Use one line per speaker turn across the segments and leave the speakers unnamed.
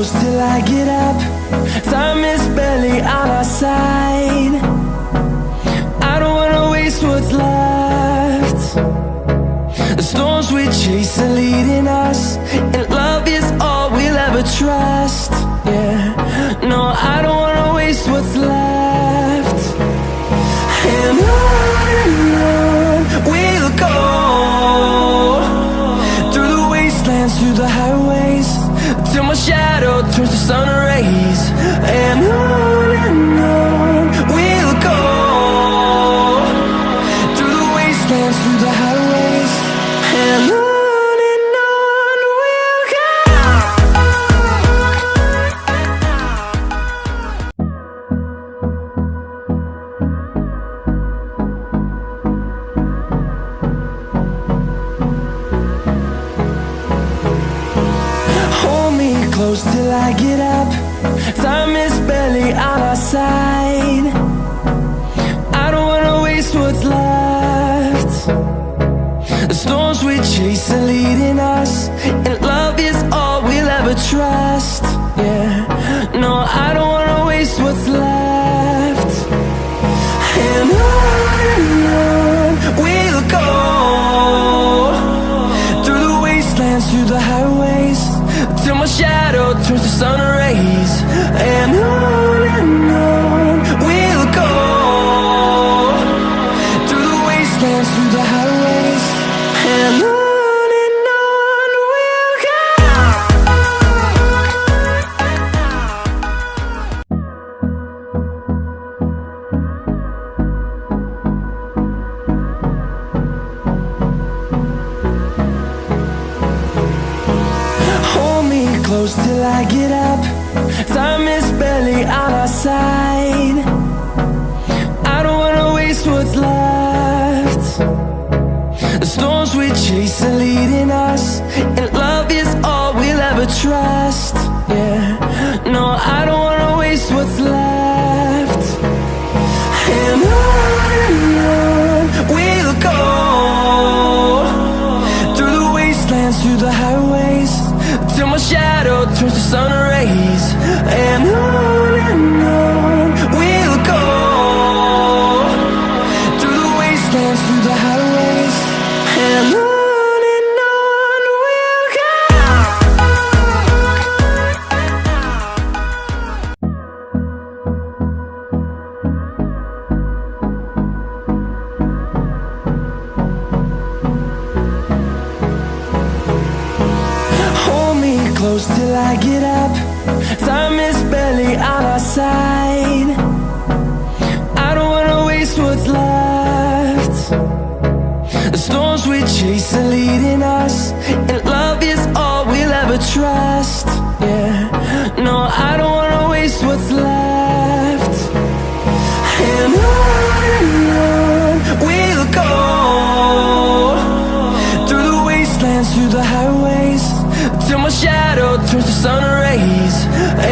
close till I get up. Time is barely on our side. I don't wanna waste what's left. The storms we chase are leading us, and love is all we'll ever trust. Yeah, no, I don't wanna waste what's left. And on we'll go, through the wastelands, through the highways, till my shadow turns to sun rays. And on we'll go, through the wastelands, through the highways, and on we'll go. Hold me close till I get up. Time is barely on our side. I don't wanna waste what's left. The storms we chase are leading us, and love is all we'll ever trust. Yeah, no, I don't wanna waste what's left. And on we'll go, through the wastelands, through the highways, till my shadow turns to sun rays. And on we'll go, through the wastelands, through the highways, and on we'll go. Hold me close till I get up. Time is barely on our side. I don't wanna waste what's left. The storms we chase are leading us, and love is all we'll ever trust. Yeah, no, I don't wanna waste what's left. And on we'll go, through the wastelands, through the highways, till my shadow turns to sun rays. And on we'll go, through the wastelands, through the highways, and on we'll go. Hold me close till I get up. Time is barely on our side. I don't wanna waste what's left. The storms we chase are leading us, and love is all we'll ever trust. Yeah, no, I don't wanna waste what's left. And on we'll go, through the wastelands, through the highways, till my shadow turns to sun rays.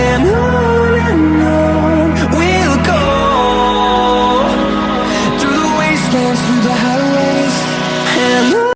And on